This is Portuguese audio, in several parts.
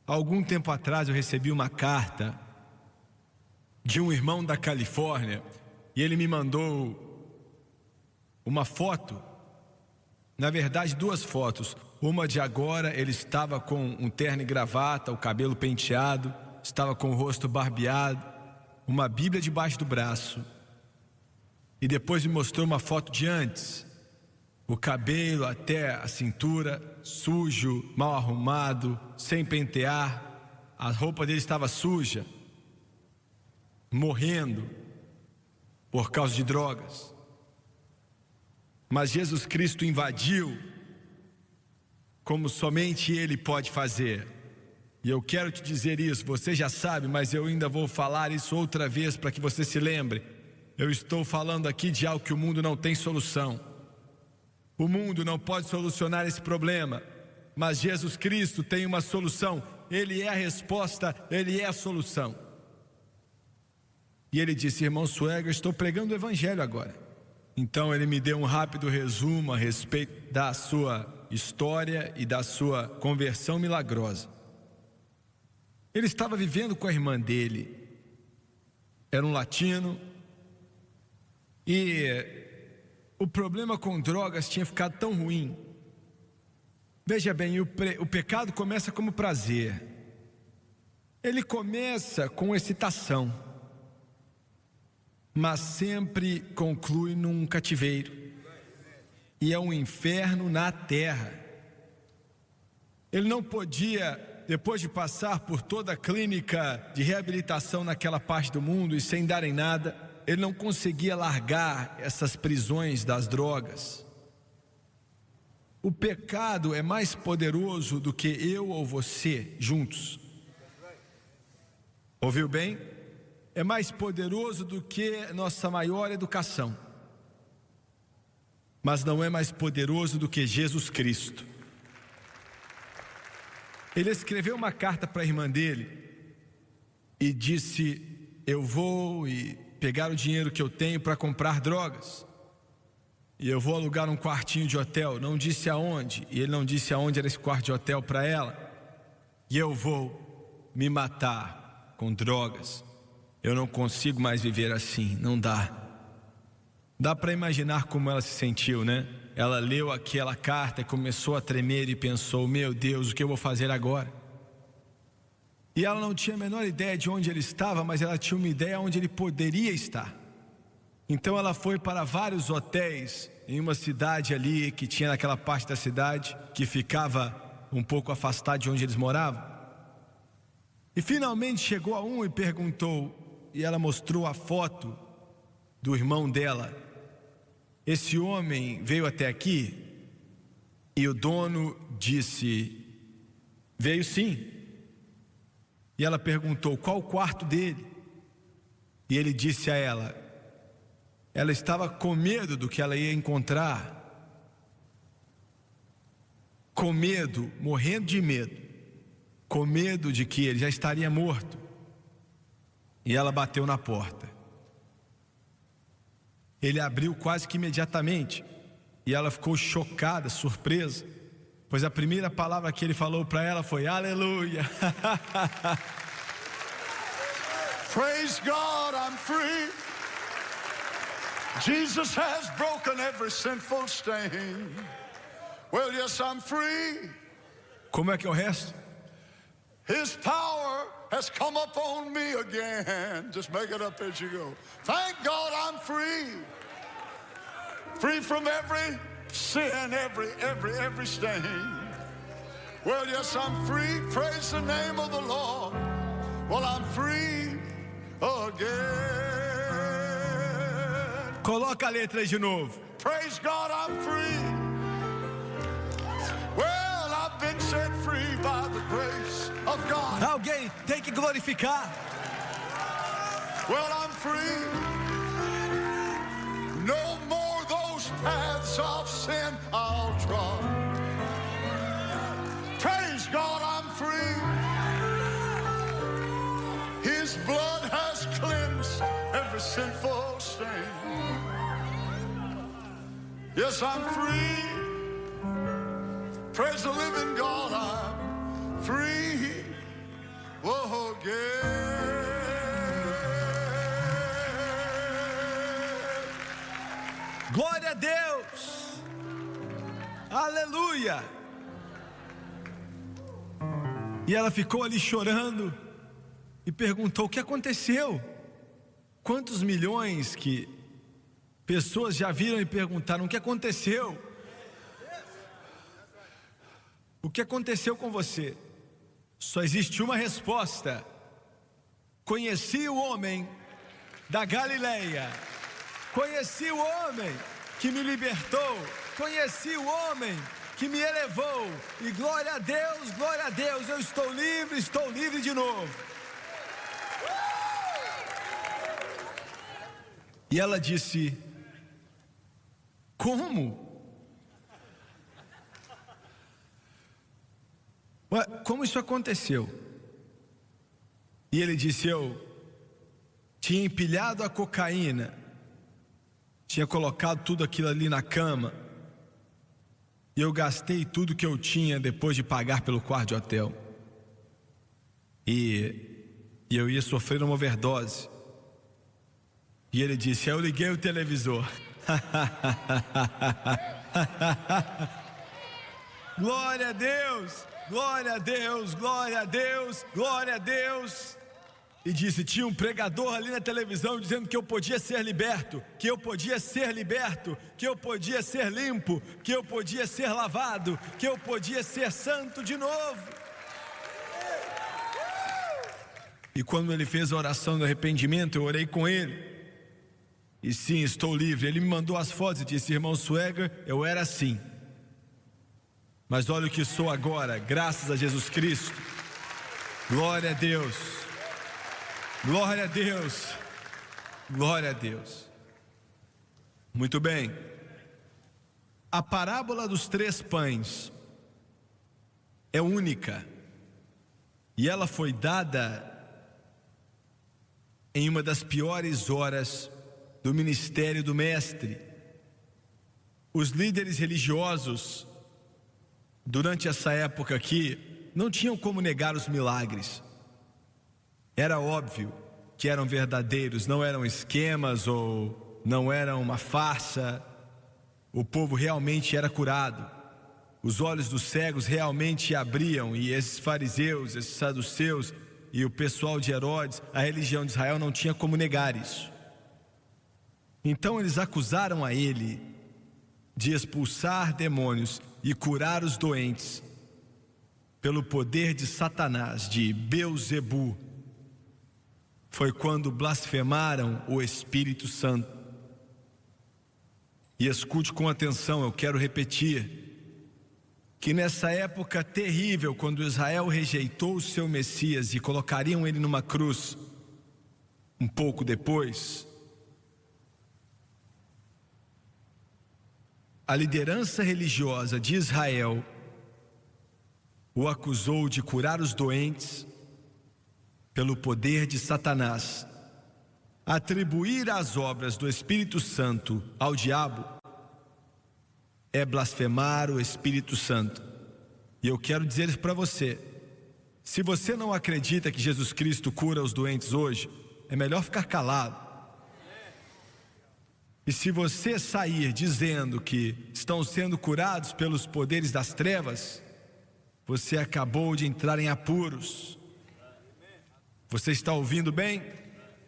Algum tempo atrás eu recebi uma carta de um irmão da Califórnia e ele me mandou uma foto, na verdade 2 fotos. Uma de agora, ele estava com um terno e gravata, o cabelo penteado, estava com o rosto barbeado, uma Bíblia debaixo do braço. E depois me mostrou uma foto de antes, o cabelo até a cintura, sujo, mal arrumado, sem pentear, a roupa dele estava suja, morrendo por causa de drogas. Mas Jesus Cristo invadiu, como somente Ele pode fazer. E eu quero te dizer isso, você já sabe, mas eu ainda vou falar isso outra vez para que você se lembre. Eu estou falando aqui de algo que o mundo não tem solução. O mundo não pode solucionar esse problema, mas Jesus Cristo tem uma solução. Ele é a resposta, Ele é a solução. E ele disse: irmão Suega, eu estou pregando o evangelho agora. Então ele me deu um rápido resumo a respeito da sua história e da sua conversão milagrosa. Ele estava vivendo com a irmã dele, era um latino, e o problema com drogas tinha ficado tão ruim. Veja bem, o pecado começa como prazer. Ele começa com excitação, mas sempre conclui num cativeiro. E é um inferno na terra. Ele não podia, depois de passar por toda a clínica de reabilitação naquela parte do mundo e sem dar em nada, ele não conseguia largar essas prisões das drogas. O pecado é mais poderoso do que eu ou você juntos. Ouviu bem? É mais poderoso do que nossa maior educação, mas não é mais poderoso do que Jesus Cristo. Ele escreveu uma carta para a irmã dele e disse: eu vou pegar o dinheiro que eu tenho para comprar drogas, e eu vou alugar um quartinho de hotel. Não disse aonde, e ele não disse aonde era esse quarto de hotel para ela. E eu vou me matar com drogas. Eu não consigo mais viver assim, não dá. Dá para imaginar como ela se sentiu, né? Ela leu aquela carta e começou a tremer e pensou: meu Deus, o que eu vou fazer agora? E ela não tinha a menor ideia de onde ele estava, mas ela tinha uma ideia onde ele poderia estar. Então ela foi para vários hotéis em uma cidade ali que tinha naquela parte da cidade que ficava um pouco afastada de onde eles moravam. E finalmente chegou a um e perguntou, e ela mostrou a foto do irmão dela. Esse homem veio até aqui? E o dono disse: veio sim. E ela perguntou: qual o quarto dele? E ele disse a ela estava com medo do que ela ia encontrar, com medo, morrendo de medo, com medo de que ele já estaria morto. E ela bateu na porta. Ele abriu quase que imediatamente, e ela ficou chocada, surpresa, pois a primeira palavra que ele falou para ela foi: aleluia. Praise God, I'm free. Jesus has broken every sinful stain. Well, yes, I'm free. Como é que é o resto? His power has come upon me again. Just make it up as you go. Thank God I'm free. Free from every sin, every stain. Well, yes, I'm free. Praise the name of the Lord. Well, I'm free again. Coloca a letra aí de novo. Praise God, I'm free. Well, I've been set free by the grace of God. Alguém tem que glorificar. Well, I'm free. No more those paths of sin I'll trod. Praise God, I'm free. His blood has cleansed every sinful stain. Yes, I'm free. Praise the living God, I'm free Oh, Glória a Deus! Aleluia! E ela ficou ali chorando e perguntou: o que aconteceu? Quantos milhões que pessoas já viram e perguntaram: o que aconteceu? O que aconteceu com você? Só existe uma resposta: conheci o homem da Galileia, conheci o homem que me libertou, conheci o homem que me elevou, e glória a Deus, eu estou livre de novo. E ela disse: como? Ué, como isso aconteceu? E ele disse: eu tinha empilhado a cocaína, tinha colocado tudo aquilo ali na cama, e eu gastei tudo que eu tinha depois de pagar pelo quarto de hotel. E eu ia sofrer uma overdose. E ele disse: eu liguei o televisor. Glória a Deus, glória a Deus, glória a Deus, glória a Deus. E disse: tinha um pregador ali na televisão dizendo que eu podia ser liberto, que eu podia ser liberto, que eu podia ser limpo, que eu podia ser lavado, que eu podia ser santo de novo. E quando ele fez a oração do arrependimento, eu orei com ele. E sim, estou livre. Ele me mandou as fotos e disse: irmão Swagger, eu era assim, mas olha o que sou agora, graças a Jesus Cristo. Glória a Deus, glória a Deus, glória a Deus. Muito bem. A parábola dos 3 pães é única, e ela foi dada em uma das piores horas do ministério do Mestre. Os líderes religiosos durante essa época aqui não tinham como negar os milagres. Era óbvio que eram verdadeiros, não eram esquemas ou não eram uma farsa. O povo realmente era curado, os olhos dos cegos realmente abriam, e esses fariseus, esses saduceus e o pessoal de Herodes, a religião de Israel, não tinha como negar isso. Então eles acusaram a ele de expulsar demônios e curar os doentes pelo poder de Satanás, de Beelzebu. Foi quando blasfemaram o Espírito Santo. E escute com atenção, eu quero repetir que nessa época terrível, quando Israel rejeitou o seu Messias e colocariam ele numa cruz, um pouco depois, a liderança religiosa de Israel o acusou de curar os doentes pelo poder de Satanás. Atribuir as obras do Espírito Santo ao diabo é blasfemar o Espírito Santo. E eu quero dizer para você: se você não acredita que Jesus Cristo cura os doentes hoje, é melhor ficar calado. E se você sair dizendo que estão sendo curados pelos poderes das trevas, você acabou de entrar em apuros. Você está ouvindo bem?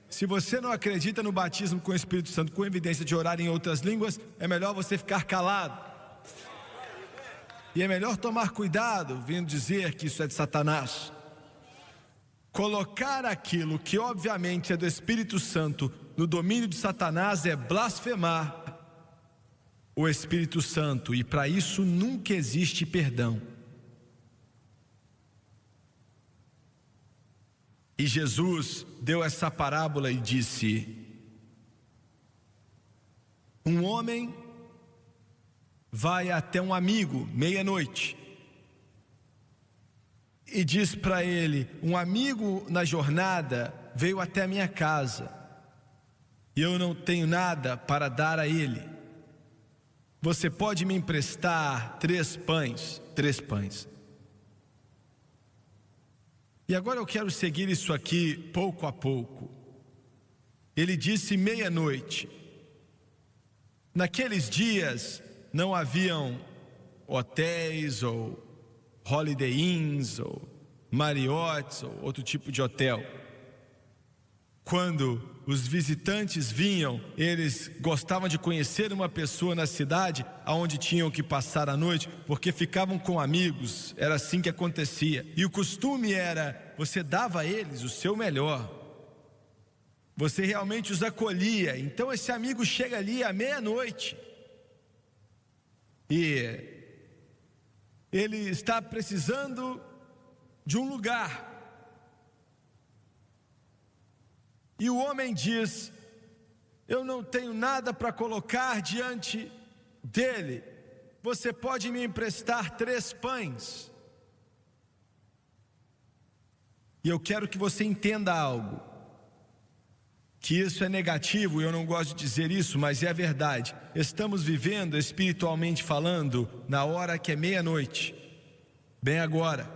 Se você não acredita no batismo com o Espírito Santo, com evidência de orar em outras línguas, é melhor você ficar calado. E é melhor tomar cuidado vindo dizer que isso é de Satanás. Colocar aquilo que obviamente é do Espírito Santo no domínio de Satanás é blasfemar o Espírito Santo, e para isso nunca existe perdão. E Jesus deu essa parábola e disse: um homem vai até um amigo meia-noite e diz para ele: um amigo na jornada veio até a minha casa e eu não tenho nada para dar a ele. Você pode me emprestar 3 pães? 3 pães. E agora eu quero seguir isso aqui pouco a pouco. Ele disse meia-noite. Naqueles dias não haviam hotéis ou Holiday Inns ou Marriotts ou outro tipo de hotel. Quando os visitantes vinham, eles gostavam de conhecer uma pessoa na cidade aonde tinham que passar a noite, porque ficavam com amigos, era assim que acontecia. E o costume era, você dava a eles o seu melhor. Você realmente os acolhia. Então esse amigo chega ali à meia-noite e ele está precisando de um lugar. E o homem diz: eu não tenho nada para colocar diante dele. Você pode me emprestar 3 pães? E eu quero que você entenda algo, que isso é negativo, eu não gosto de dizer isso, mas é a verdade. Estamos vivendo, espiritualmente falando, na hora que é meia-noite, bem agora.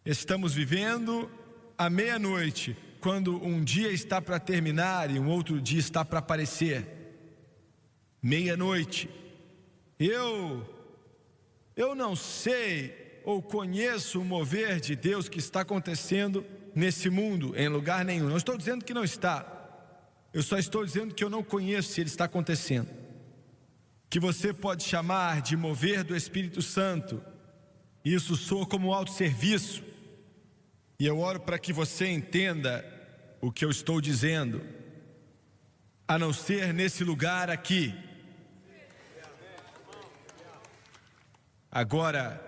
Estamos vivendo à meia-noite, quando um dia está para terminar e um outro dia está para aparecer. Meia-noite. Eu não sei ou conheço o mover de Deus que está acontecendo nesse mundo, em lugar nenhum. Não estou dizendo que não está. Eu só estou dizendo que eu não conheço se ele está acontecendo. Que você pode chamar de mover do Espírito Santo. Isso soa como autosserviço. E eu oro para que você entenda o que eu estou dizendo. A não ser nesse lugar aqui. Agora,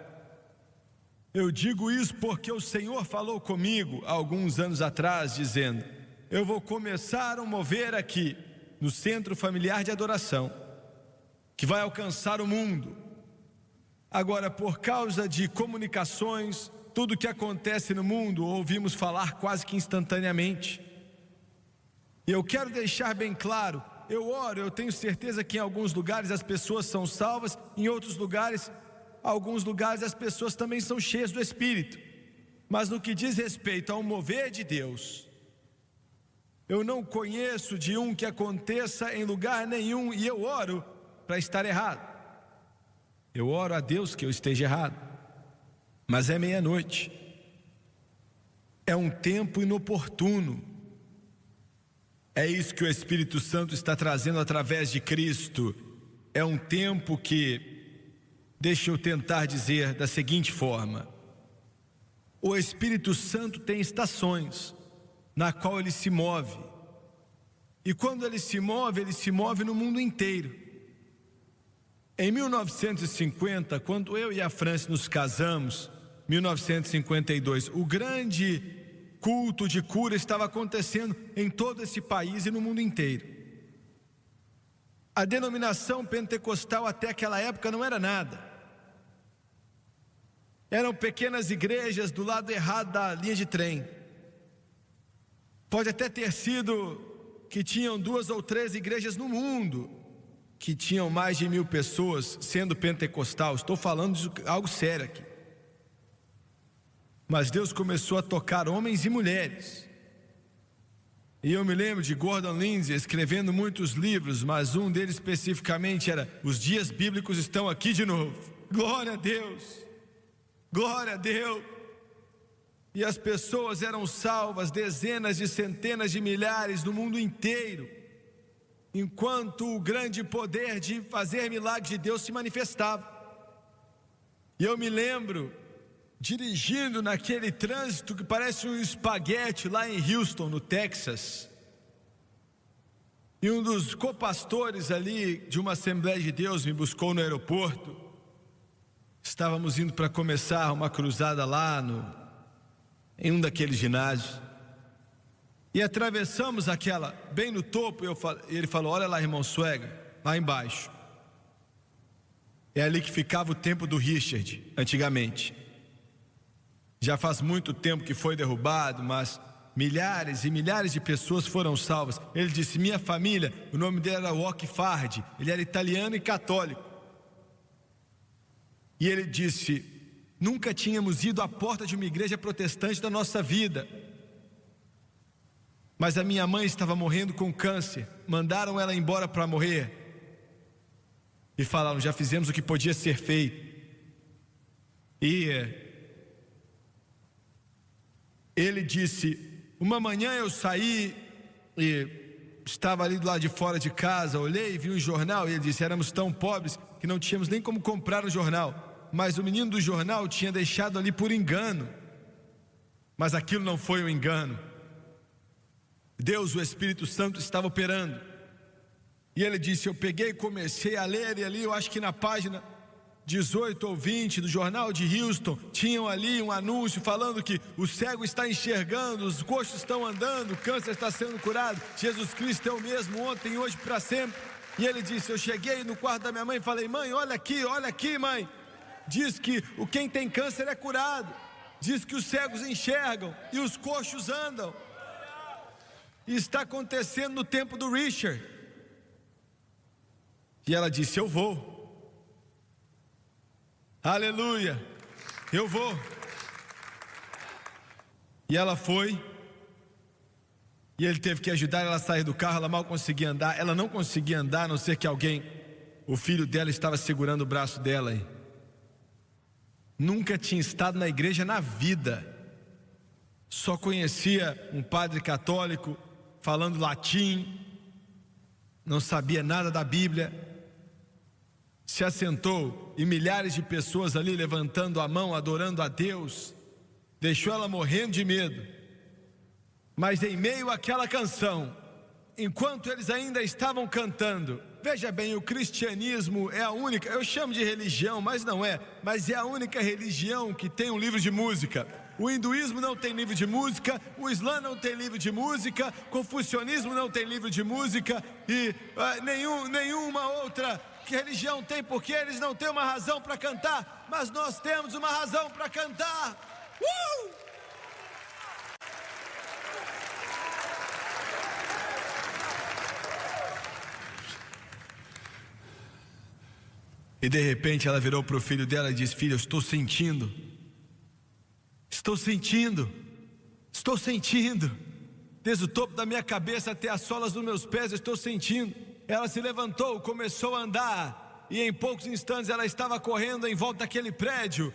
eu digo isso porque o Senhor falou comigo há alguns anos atrás, dizendo: eu vou começar um mover aqui no Centro Familiar de Adoração, que vai alcançar o mundo. Agora, por causa de comunicações, tudo que acontece no mundo, ouvimos falar quase que instantaneamente. E eu quero deixar bem claro, eu oro, eu tenho certeza que em alguns lugares as pessoas são salvas, em outros lugares, alguns lugares as pessoas também são cheias do Espírito. Mas no que diz respeito ao mover de Deus, eu não conheço de um que aconteça em lugar nenhum, e eu oro para estar errado. Eu oro a Deus que eu esteja errado. Mas é meia-noite. É um tempo inoportuno. É isso que o Espírito Santo está trazendo através de Cristo. É um tempo que, deixa eu tentar dizer da seguinte forma: o Espírito Santo tem estações na qual ele se move. E quando ele se move no mundo inteiro. Em 1950, quando eu e a Franci nos casamos, 1952, o grande culto de cura estava acontecendo em todo esse país e no mundo inteiro. A denominação pentecostal até aquela época não era nada. Eram pequenas igrejas do lado errado da linha de trem. Pode até ter sido que tinham 2 ou 3 igrejas no mundo que tinham mais de 1000 pessoas sendo pentecostal. Estou falando de algo sério aqui. Mas Deus começou a tocar homens e mulheres. E eu me lembro de Gordon Lindsay escrevendo muitos livros, mas um deles especificamente era: os dias bíblicos estão aqui de novo. Glória a Deus, glória a Deus. E as pessoas eram salvas, dezenas de centenas de milhares no mundo inteiro, enquanto o grande poder de fazer milagres de Deus se manifestava. E eu me lembro dirigindo naquele trânsito que parece um espaguete lá em Houston, no Texas. E um dos copastores ali de uma Assembleia de Deus me buscou no aeroporto. Estávamos indo para começar uma cruzada lá em um daqueles ginásios. E atravessamos aquela, bem no topo, e ele falou: olha lá, irmão Swagger, lá embaixo. É ali que ficava o templo do Richard, antigamente. Já faz muito tempo que foi derrubado, mas milhares e milhares de pessoas foram salvas. Ele disse: minha família, o nome dele era Walk Fard, ele era italiano e católico. E ele disse: Nunca tínhamos ido à porta de uma igreja protestante da nossa vida. Mas a minha mãe estava morrendo com câncer. Mandaram ela embora para morrer. E falaram: já fizemos o que podia ser feito. E ele disse: uma manhã eu saí e estava ali do lado de fora de casa, olhei e vi um jornal. E ele disse: éramos tão pobres que não tínhamos nem como comprar um jornal, mas o menino do jornal tinha deixado ali por engano. Mas aquilo não foi um engano. Deus, o Espírito Santo, estava operando. E ele disse: eu peguei e comecei a ler, e ali eu acho que na página 18 ou 20 do jornal de Houston, tinham ali um anúncio falando que o cego está enxergando, os coxos estão andando, o câncer está sendo curado, Jesus Cristo é o mesmo ontem, hoje, para sempre. E ele disse: eu cheguei no quarto da minha mãe e falei: mãe, olha aqui, mãe. Diz que quem tem câncer é curado, diz que os cegos enxergam e os coxos andam. E está acontecendo no tempo do Richard. E ela disse: eu vou. Aleluia, eu vou. E ela foi. E ele teve que ajudar ela a sair do carro. Ela mal conseguia andar. Ela não conseguia andar, a não ser que alguém, o filho dela, estava segurando o braço dela. Nunca tinha estado na igreja na vida. Só conhecia um padre católico falando latim. Não sabia nada da Bíblia. Se assentou e milhares de pessoas ali levantando a mão, adorando a Deus. Deixou ela morrendo de medo. Mas em meio àquela canção, enquanto eles ainda estavam cantando, veja bem, o cristianismo é a única, eu chamo de religião, mas não é, mas é a única religião que tem um livro de música. O hinduísmo não tem livro de música, o islã não tem livro de música, o confucionismo não tem livro de música, e nenhuma outra religião tem, porque eles não têm uma razão para cantar, mas nós temos uma razão para cantar. E de repente ela virou para o filho dela e disse: filho, eu estou sentindo, desde o topo da minha cabeça até as solas dos meus pés, eu estou sentindo. Ela se levantou, começou a andar, e em poucos instantes ela estava correndo em volta daquele prédio,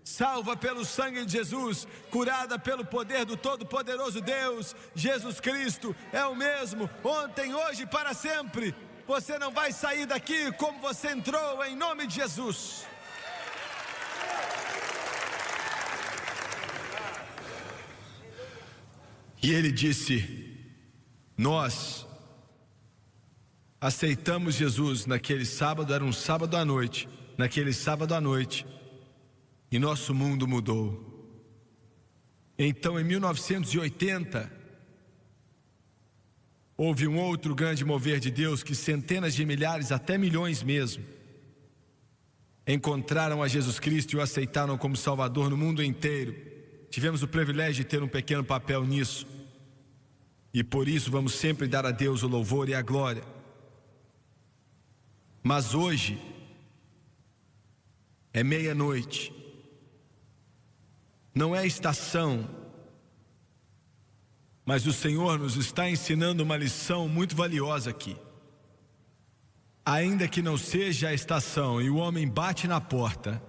salva pelo sangue de Jesus, curada pelo poder do Todo-Poderoso Deus. Jesus Cristo é o mesmo, ontem, hoje e para sempre. Você não vai sair daqui como você entrou, em nome de Jesus. E ele disse: nós aceitamos Jesus naquele sábado, era um sábado à noite, naquele sábado à noite, e nosso mundo mudou. Então, em 1980, houve um outro grande mover de Deus, que centenas de milhares, até milhões mesmo, encontraram a Jesus Cristo e o aceitaram como Salvador no mundo inteiro. Tivemos o privilégio de ter um pequeno papel nisso, e por isso vamos sempre dar a Deus o louvor e a glória. Mas hoje é meia-noite, não é estação, mas o Senhor nos está ensinando uma lição muito valiosa aqui. Ainda que não seja a estação e o homem bate na porta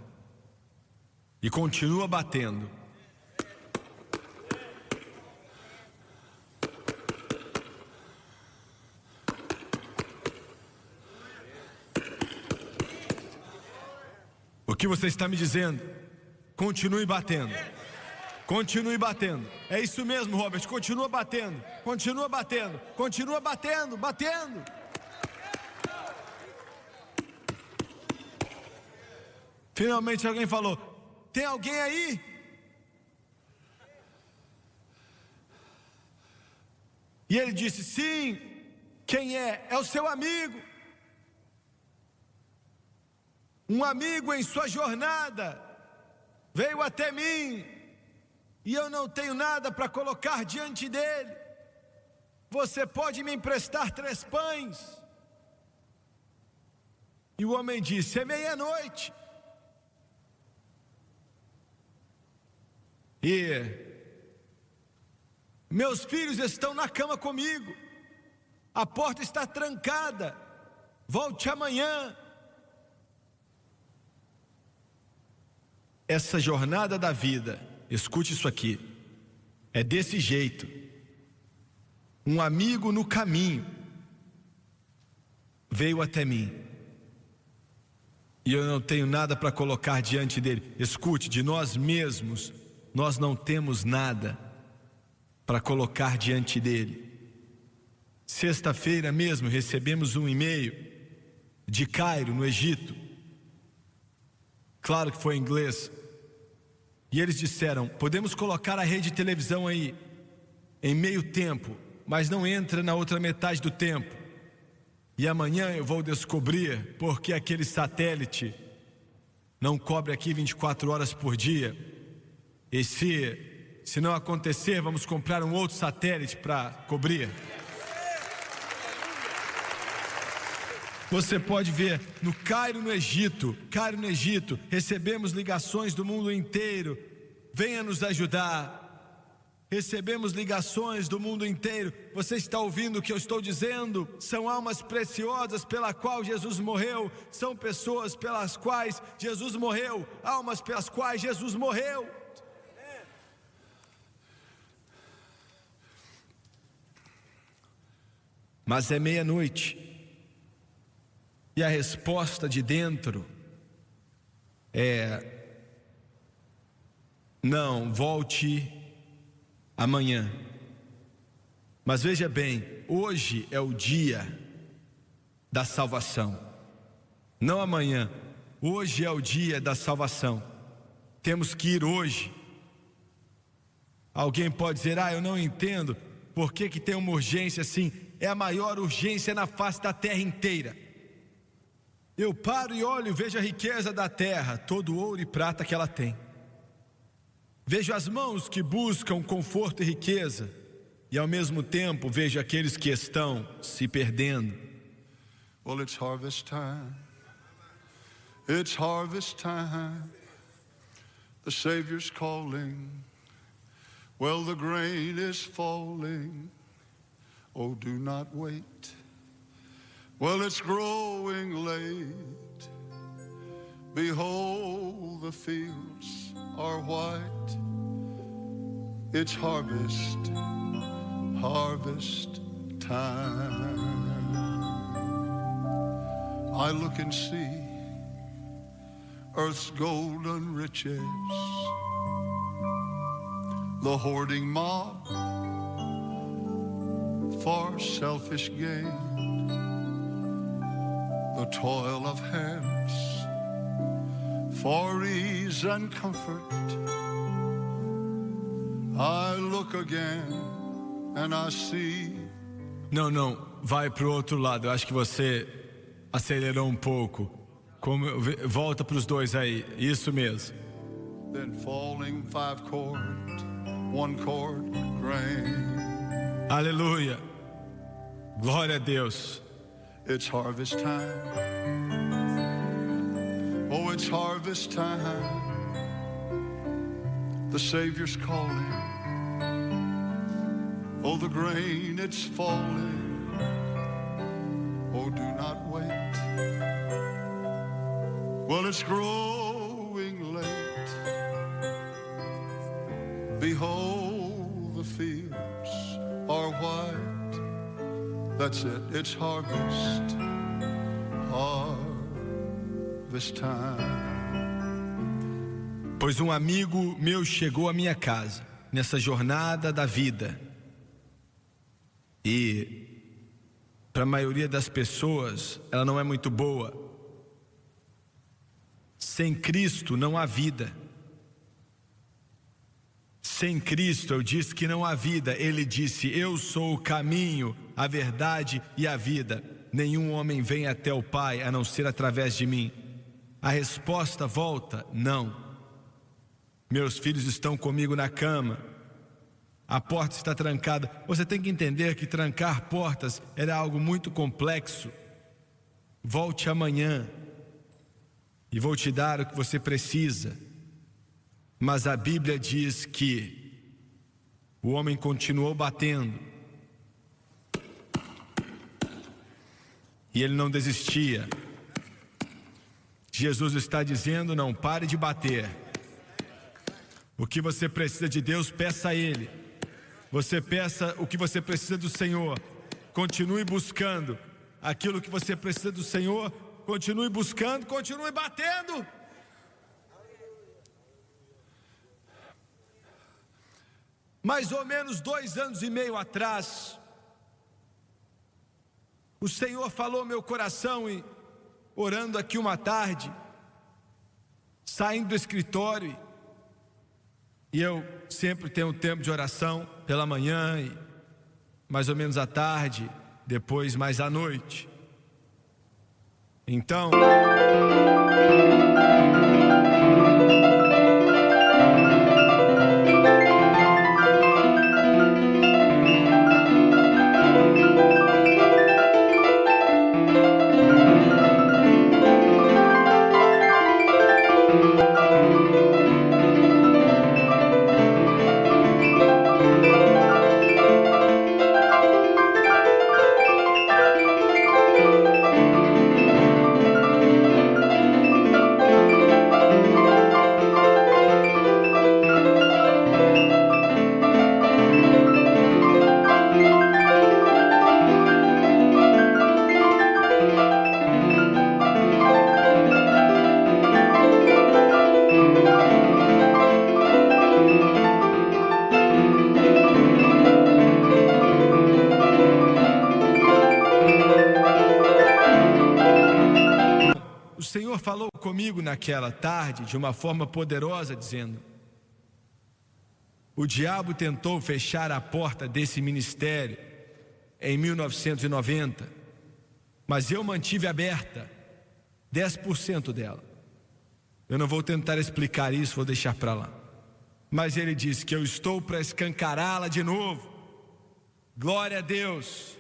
e continua batendo, o que você está me dizendo? Continue batendo. Continue batendo. É isso mesmo, Robert. Continua batendo. Continua batendo. Continua batendo. Batendo. Finalmente alguém falou: tem alguém aí? E ele disse: sim. Quem é? É o seu amigo. Um amigo em sua jornada veio até mim e eu não tenho nada para colocar diante dele. Você pode me emprestar 3 pães? E o homem disse: é meia-noite. E meus filhos estão na cama comigo, a porta está trancada, volte amanhã. Essa jornada da vida, escute isso aqui, é desse jeito. Um amigo no caminho veio até mim e eu não tenho nada para colocar diante dele. Escute, de nós mesmos nós não temos nada para colocar diante dele. Sexta-feira mesmo recebemos um e-mail de Cairo, no Egito. Claro que foi em inglês. E eles disseram: podemos colocar a rede de televisão aí em meio tempo, mas não entra na outra metade do tempo. E amanhã eu vou descobrir porque aquele satélite não cobre aqui 24 horas por dia. E se não acontecer, vamos comprar um outro satélite para cobrir. Você pode ver no Cairo, no Egito, recebemos ligações do mundo inteiro. Venha nos ajudar. Recebemos ligações do mundo inteiro. Você está ouvindo o que eu estou dizendo? São almas preciosas pela qual Jesus morreu. São pessoas pelas quais Jesus morreu. Almas pelas quais Jesus morreu. Mas é meia-noite. E a resposta de dentro é: não, volte amanhã. Mas veja bem, hoje é o dia da salvação. Não amanhã, hoje é o dia da salvação. Temos que ir hoje. Alguém pode dizer: eu não entendo, por que tem uma urgência assim? É a maior urgência na face da terra inteira. Eu paro e olho e vejo a riqueza da terra, todo o ouro e prata que ela tem. Vejo as mãos que buscam conforto e riqueza, e ao mesmo tempo vejo aqueles que estão se perdendo. Well, it's harvest time. It's harvest time. The Savior's calling. Well, the grain is falling. Oh, do not wait. Well, it's growing late. Behold, the fields are white. It's harvest time. I look and see earth's golden riches, the hoarding mob for selfish gain, the toil of hands for ease and comfort. I look again and I see. Não, vai pro outro lado. Eu acho que você acelerou um pouco. Volta para os dois aí. Isso mesmo. Then falling 5 cord, 1 cord grain. Aleluia. Glória a Deus. It's harvest time. Oh, it's harvest time. The Savior's calling. Oh, the grain, it's falling. Oh, do not wait. Well, it's growing late. Behold, the fields are white. That's it, it's harvest time. Pois um amigo meu chegou à minha casa nessa jornada da vida. E para a maioria das pessoas ela não é muito boa. Sem Cristo não há vida. Sem Cristo, eu disse que não há vida. Ele disse: eu sou o caminho, a verdade e a vida. Nenhum homem vem até o Pai a não ser através de mim. A resposta volta: não. Meus filhos estão comigo na cama. A porta está trancada. Você tem que entender que trancar portas era algo muito complexo. Volte amanhã e vou te dar o que você precisa. Mas a Bíblia diz que o homem continuou batendo e ele não desistia. Jesus está dizendo: não pare de bater. O que você precisa de Deus, peça a Ele. Você peça o que você precisa do Senhor. Continue buscando aquilo que você precisa do Senhor. Continue buscando, continue batendo. Mais ou menos 2 anos e meio atrás, o Senhor falou ao meu coração, e orando aqui uma tarde, saindo do escritório, e eu sempre tenho um tempo de oração pela manhã e mais ou menos à tarde, depois mais à noite. Então, o Senhor falou comigo naquela tarde de uma forma poderosa, dizendo: o diabo tentou fechar a porta desse ministério em 1990, mas eu mantive aberta 10% dela. Eu não vou tentar explicar isso, vou deixar para lá. Mas ele disse que eu estou para escancará-la de novo. Glória a Deus.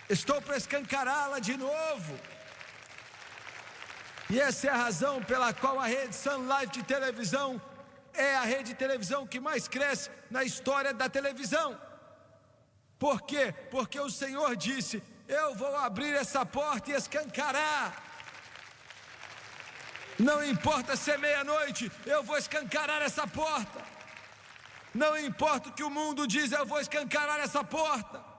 Estou para escancará-la de novo. E essa é a razão pela qual a rede Sun Life de televisão é a rede de televisão que mais cresce na história da televisão. Por quê? Porque o Senhor disse: eu vou abrir essa porta e escancarar. Não importa se é meia-noite, eu vou escancarar essa porta. Não importa o que o mundo diz, eu vou escancarar essa porta.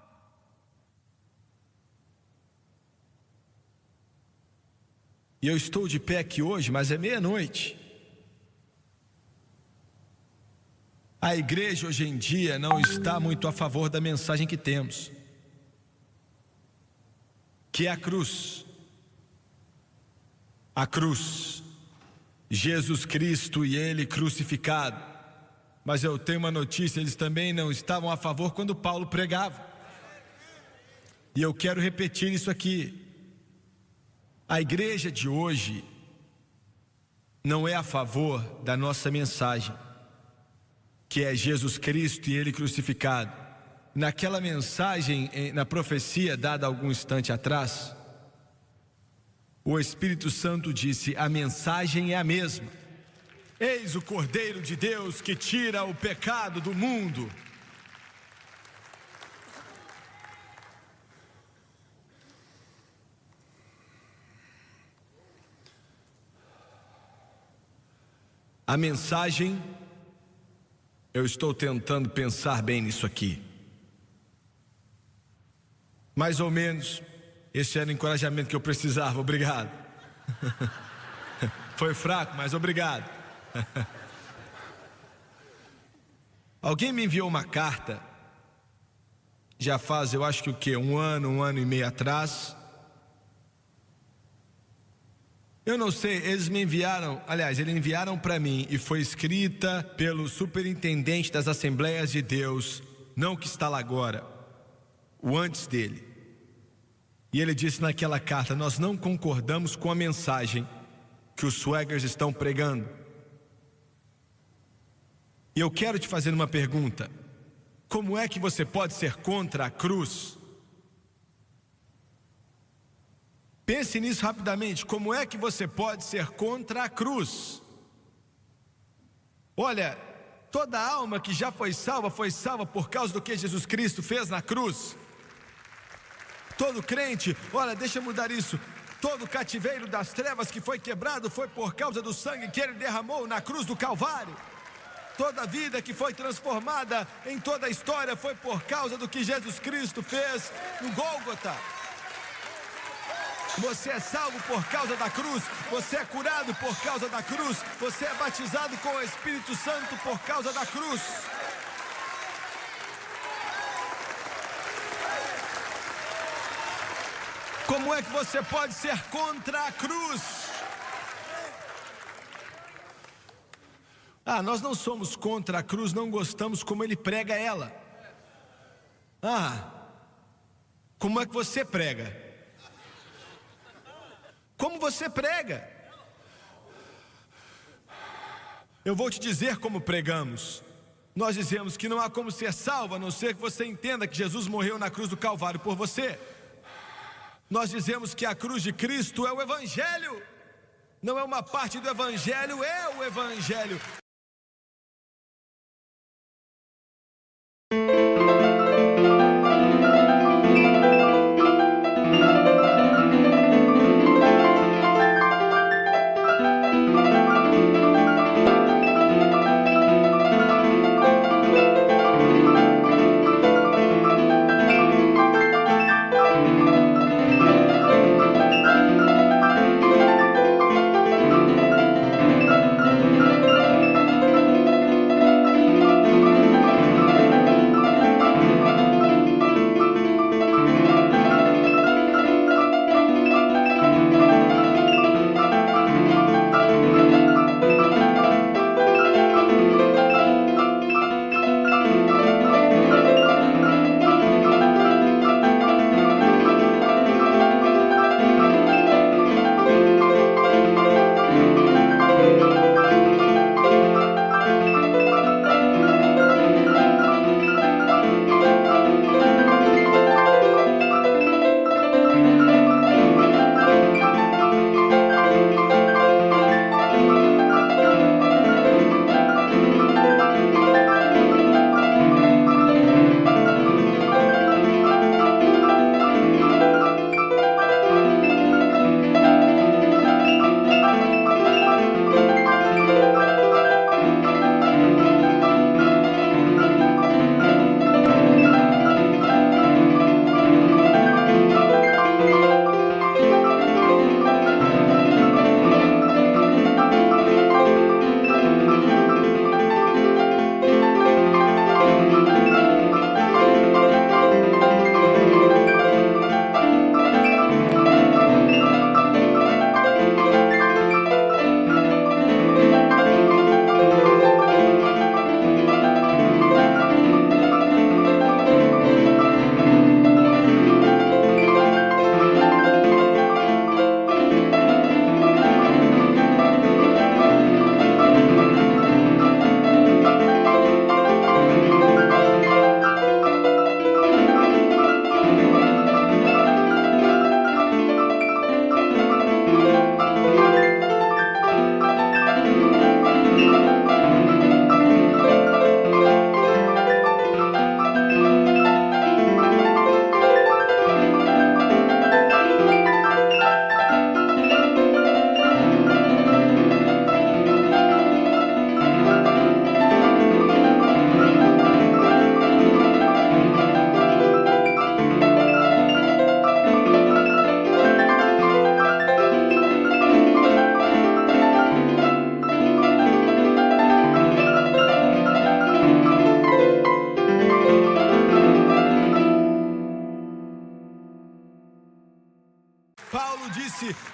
E eu estou de pé aqui hoje, mas é meia-noite. A igreja hoje em dia não está muito a favor da mensagem que temos, que é a cruz. A cruz, Jesus Cristo e Ele crucificado. Mas eu tenho uma notícia: eles também não estavam a favor quando Paulo pregava. E eu quero repetir isso aqui. A igreja de hoje não é a favor da nossa mensagem, que é Jesus Cristo e Ele crucificado. Naquela mensagem, na profecia dada algum instante atrás, o Espírito Santo disse: a mensagem é a mesma. Eis o Cordeiro de Deus que tira o pecado do mundo. A mensagem, eu estou tentando pensar bem nisso aqui. Mais ou menos, esse era o encorajamento que eu precisava, obrigado. Foi fraco, mas obrigado. Alguém me enviou uma carta, já faz, eu acho que o quê? Um ano e meio atrás. Eu não sei, eles me enviaram, aliás, eles enviaram para mim e foi escrita pelo superintendente das Assembleias de Deus, não o que está lá agora, o antes dele. E ele disse naquela carta: nós não concordamos com a mensagem que os Swaggers estão pregando. E eu quero te fazer uma pergunta: como é que você pode ser contra a cruz? Pense nisso rapidamente. Como é que você pode ser contra a cruz? Olha, toda alma que já foi salva por causa do que Jesus Cristo fez na cruz. Todo crente, olha, deixa eu mudar isso. Todo cativeiro das trevas que foi quebrado foi por causa do sangue que Ele derramou na cruz do Calvário. Toda vida que foi transformada em toda a história foi por causa do que Jesus Cristo fez no Gólgota. Você é salvo por causa da cruz, você é curado por causa da cruz, você é batizado com o Espírito Santo por causa da cruz. Como é que você pode ser contra a cruz? Nós não somos contra a cruz, não gostamos como ele prega ela. Como é que você prega? Como você prega? Eu vou te dizer como pregamos. Nós dizemos que não há como ser salvo, a não ser que você entenda que Jesus morreu na cruz do Calvário por você. Nós dizemos que a cruz de Cristo é o Evangelho. Não é uma parte do Evangelho, é o Evangelho.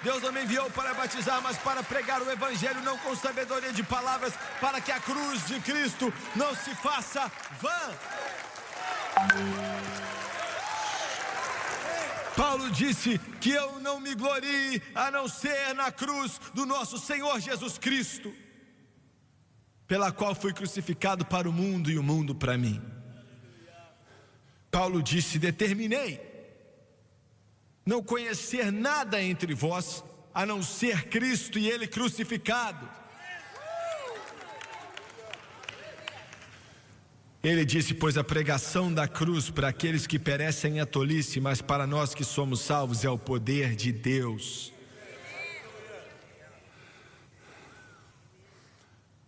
Deus não me enviou para batizar, mas para pregar o Evangelho, não com sabedoria de palavras, para que a cruz de Cristo não se faça vã. Paulo disse que eu não me glorie a não ser na cruz do nosso Senhor Jesus Cristo, pela qual fui crucificado para o mundo e o mundo para mim. Paulo disse: determinei não conhecer nada entre vós, a não ser Cristo e Ele crucificado. Ele disse: pois a pregação da cruz para aqueles que perecem é tolice, mas para nós que somos salvos é o poder de Deus.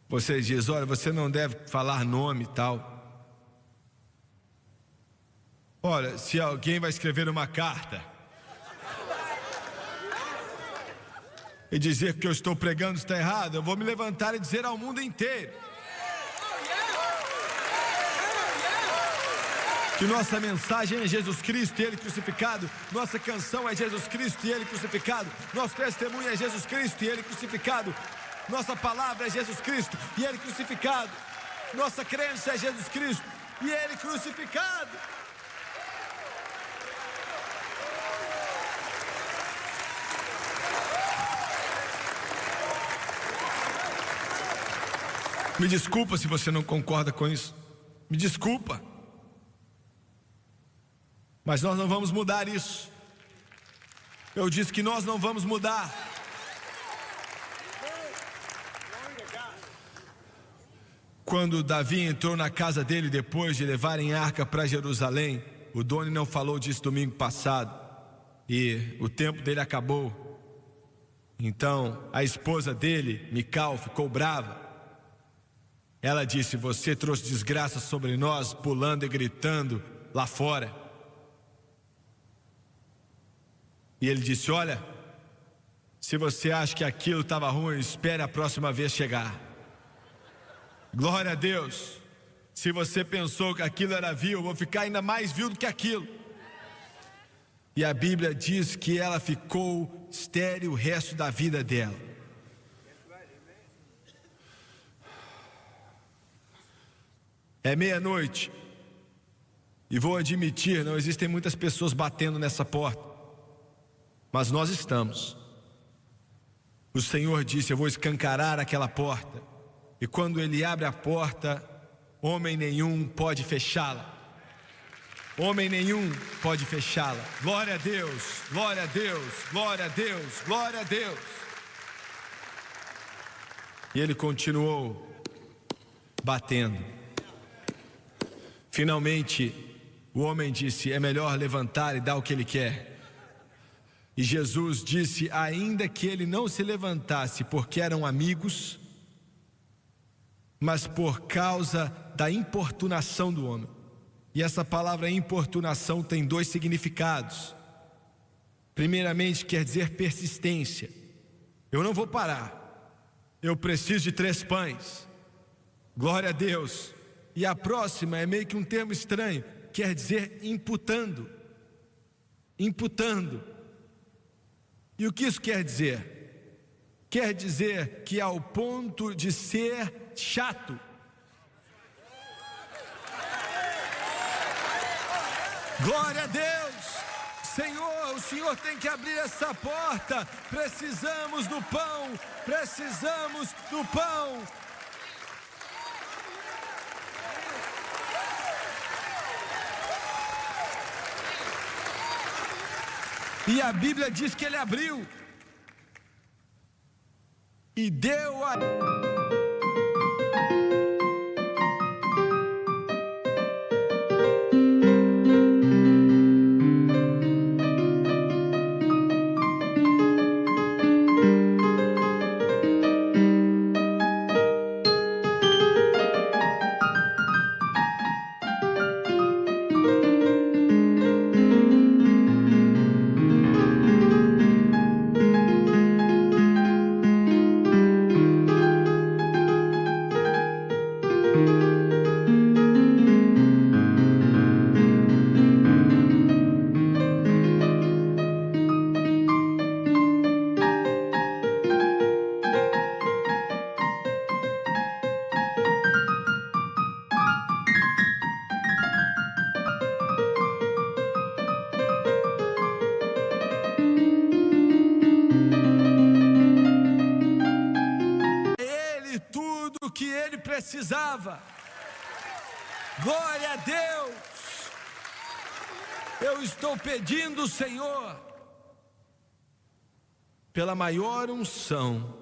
Você diz: olha, você não deve falar nome e tal. Olha, se alguém vai escrever uma carta e dizer que eu estou pregando está errado, eu vou me levantar e dizer ao mundo inteiro que nossa mensagem é Jesus Cristo e Ele crucificado, nossa canção é Jesus Cristo e Ele crucificado, nosso testemunho é Jesus Cristo e Ele crucificado, nossa palavra é Jesus Cristo e Ele crucificado, nossa crença é Jesus Cristo e Ele crucificado. Me desculpa se você não concorda com isso, me desculpa, mas nós não vamos mudar isso. Eu disse que nós não vamos mudar. Quando Davi entrou na casa dele depois de levarem a arca para Jerusalém, o Doni não falou disso domingo passado, e o tempo dele acabou. Então a esposa dele, Mical, ficou brava. Ela disse: você trouxe desgraça sobre nós, pulando e gritando lá fora. E ele disse: olha, se você acha que aquilo estava ruim, espere a próxima vez chegar. Glória a Deus. Se você pensou que aquilo era vil, eu vou ficar ainda mais vil do que aquilo. E a Bíblia diz que ela ficou estéril o resto da vida dela. É meia-noite, e vou admitir, não existem muitas pessoas batendo nessa porta, mas nós estamos. O Senhor disse: eu vou escancarar aquela porta, e quando Ele abre a porta, homem nenhum pode fechá-la. Homem nenhum pode fechá-la. Glória a Deus, glória a Deus, glória a Deus, glória a Deus. E ele continuou batendo. Finalmente, o homem disse: é melhor levantar e dar o que ele quer. E Jesus disse: ainda que ele não se levantasse porque eram amigos, mas por causa da importunação do homem. E essa palavra importunação tem dois significados. Primeiramente, quer dizer persistência. Eu não vou parar, eu preciso de 3 pães. Glória a Deus. E a próxima é meio que um termo estranho, quer dizer imputando. Imputando. E o que isso quer dizer? Quer dizer que ao ponto de ser chato. Glória a Deus. Senhor, o Senhor tem que abrir essa porta. Precisamos do pão. Precisamos do pão. E a Bíblia diz que ele abriu e deu a... que ele precisava. Glória a Deus. Eu estou pedindo, Senhor, pela maior unção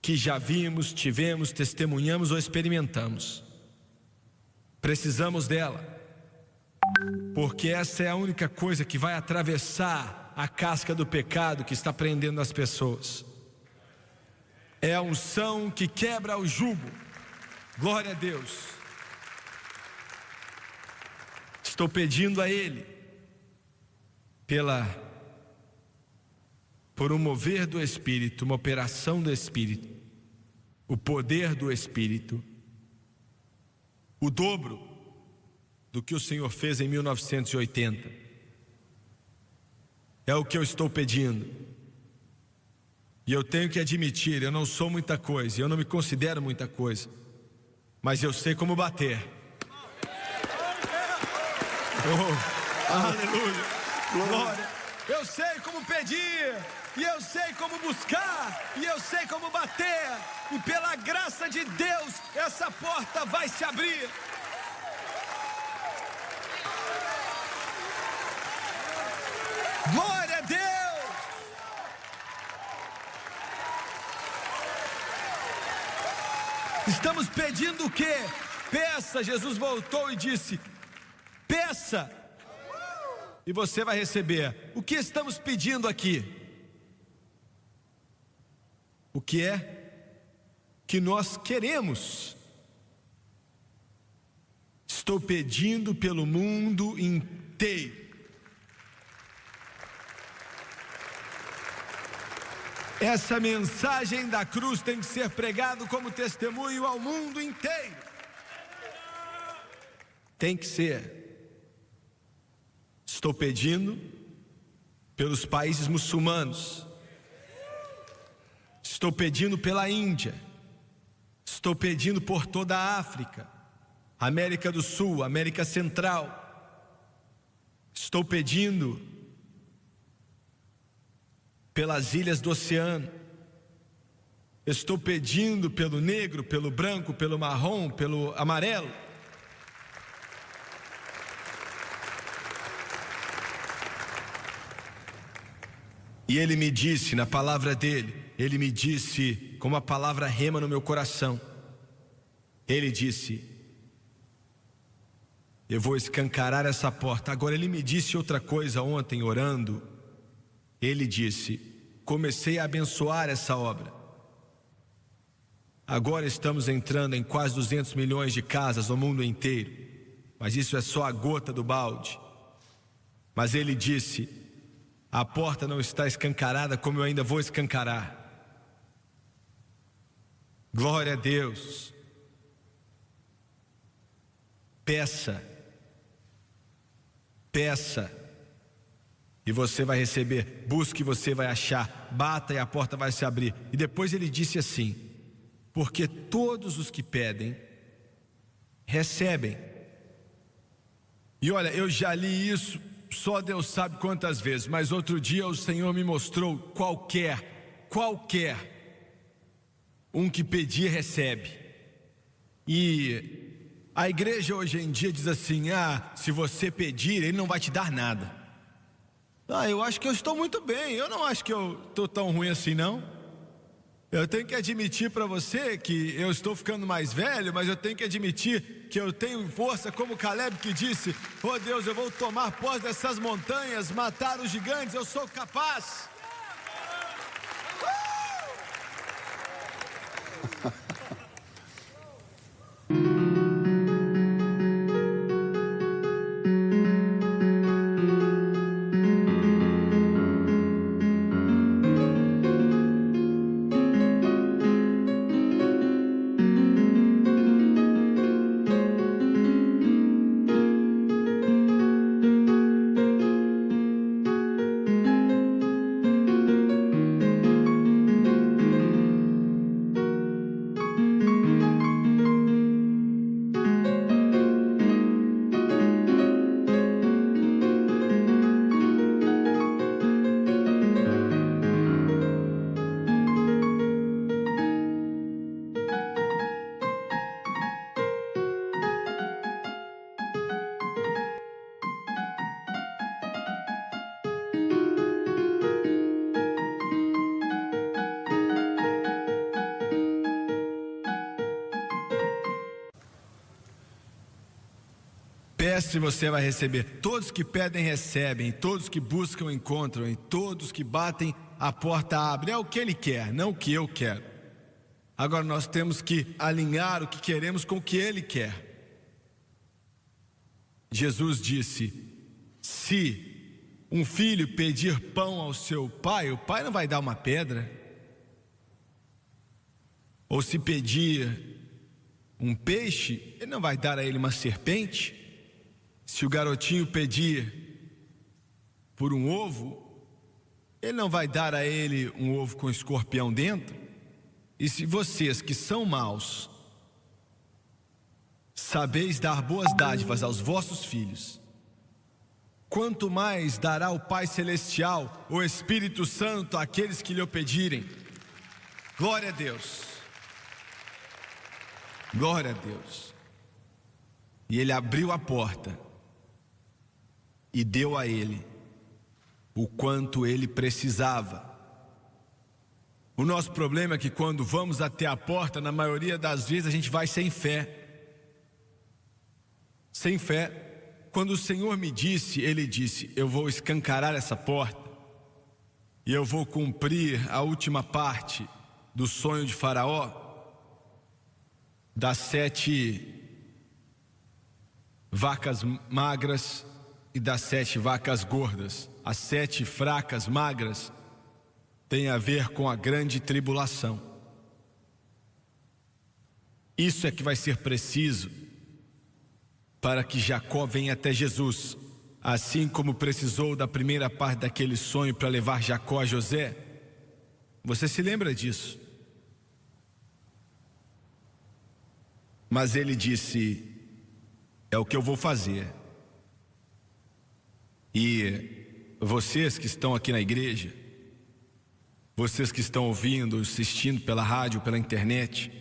que já vimos, tivemos, testemunhamos ou experimentamos. Precisamos dela, porque essa é a única coisa que vai atravessar a casca do pecado que está prendendo as pessoas. É a unção que quebra o jugo. Glória a Deus. Estou pedindo a Ele por um mover do Espírito, uma operação do Espírito, o poder do Espírito, o dobro do que o Senhor fez em 1980. É o que eu estou pedindo. E eu tenho que admitir, eu não sou muita coisa, eu não me considero muita coisa, mas eu sei como bater. Oh, aleluia, glória. Eu sei como pedir, e eu sei como buscar, e eu sei como bater, e pela graça de Deus, essa porta vai se abrir. Glória a Deus. Estamos pedindo o quê? Peça. Jesus voltou e disse: peça e você vai receber. O que estamos pedindo aqui? O que é que nós queremos? Estou pedindo pelo mundo inteiro. Essa mensagem da cruz tem que ser pregada como testemunho ao mundo inteiro. Tem que ser. Estou pedindo pelos países muçulmanos. Estou pedindo pela Índia. Estou pedindo por toda a África, América do Sul, América Central. Estou pedindo pelas ilhas do oceano. Estou pedindo pelo negro, pelo branco, pelo marrom, pelo amarelo. E ele me disse na palavra dele, ele me disse com uma palavra rema no meu coração. Ele disse: eu vou escancarar essa porta. Agora ele me disse outra coisa ontem orando. Ele disse: comecei a abençoar essa obra. Agora estamos entrando em quase 200 milhões de casas no mundo inteiro, mas isso é só a gota do balde. Mas ele disse: a porta não está escancarada como eu ainda vou escancarar. Glória a Deus. Peça, peça e você vai receber. Busque e você vai achar. Bata e a porta vai se abrir. E depois ele disse assim: porque todos os que pedem recebem. E olha, eu já li isso, só Deus sabe quantas vezes, mas outro dia o Senhor me mostrou qualquer um que pedir recebe. E a igreja hoje em dia diz assim: se você pedir, ele não vai te dar nada. Eu acho que eu estou muito bem, eu não acho que eu estou tão ruim assim não. Eu tenho que admitir para você que eu estou ficando mais velho, mas eu tenho que admitir que eu tenho força, como Caleb que disse: oh Deus, eu vou tomar posse dessas montanhas, matar os gigantes, eu sou capaz. Peça e você vai receber. Todos que pedem recebem, todos que buscam encontram, e todos que batem a porta abre. É o que Ele quer, não o que eu quero. Agora nós temos que alinhar o que queremos com o que Ele quer. Jesus disse: se um filho pedir pão ao seu pai, o pai não vai dar uma pedra. Ou se pedir um peixe, ele não vai dar a ele uma serpente. Se o garotinho pedir por um ovo, ele não vai dar a ele um ovo com escorpião dentro. E se vocês que são maus sabeis dar boas dádivas aos vossos filhos, quanto mais dará o Pai Celestial, o Espírito Santo, àqueles que lhe o pedirem. Glória a Deus. Glória a Deus. E Ele abriu a porta e deu a ele o quanto ele precisava. O nosso problema é que quando vamos até a porta, na maioria das vezes a gente vai sem fé. Sem fé. Quando o Senhor me disse, Ele disse: eu vou escancarar essa porta e eu vou cumprir a última parte do sonho de Faraó, das 7 vacas magras e das 7 vacas gordas. As 7 fracas, magras, tem a ver com a grande tribulação. Isso é que vai ser preciso para que Jacó venha até Jesus, assim como precisou da primeira parte daquele sonho para levar Jacó a José. Você se lembra disso? Mas ele disse: é o que eu vou fazer. E vocês que estão aqui na igreja, vocês que estão ouvindo, assistindo pela rádio, pela internet,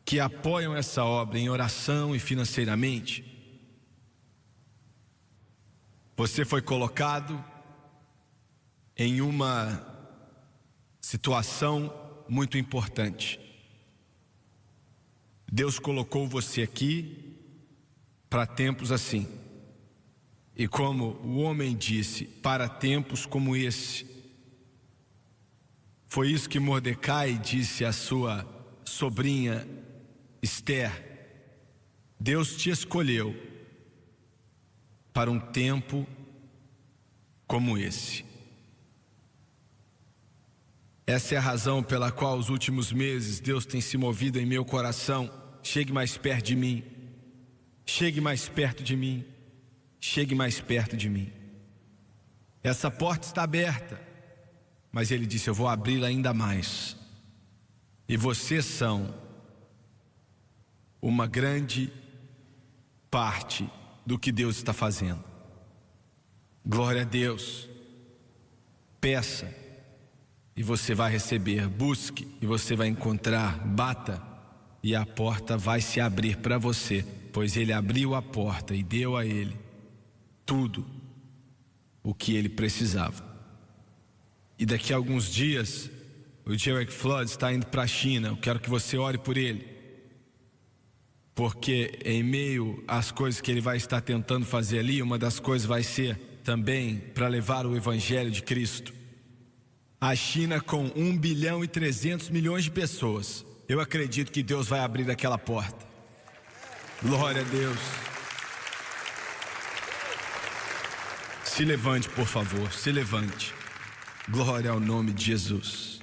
que apoiam essa obra em oração e financeiramente, você foi colocado em uma situação muito importante. Deus colocou você aqui para tempos assim. E como o homem disse, para tempos como esse. Foi isso que Mordecai disse à sua sobrinha Esther: Deus te escolheu para um tempo como esse. Essa é a razão pela qual os últimos meses Deus tem se movido em meu coração. Chegue mais perto de mim. Chegue mais perto de mim. Chegue mais perto de mim. Essa porta está aberta, mas Ele disse: eu vou abri-la ainda mais. E vocês são uma grande parte do que Deus está fazendo. Glória a Deus. Peça e você vai receber. Busque e você vai encontrar. Bata e a porta vai se abrir para você, pois Ele abriu a porta e deu a ele tudo o que ele precisava. E daqui a alguns dias o Derek Flood está indo para a China. Eu quero que você ore por ele, porque em meio às coisas que ele vai estar tentando fazer ali, uma das coisas vai ser também para levar o Evangelho de Cristo. A China com 1 bilhão e 300 milhões de pessoas, eu acredito que Deus vai abrir aquela porta. Glória a Deus. Se levante, por favor, se levante. Glória ao nome de Jesus.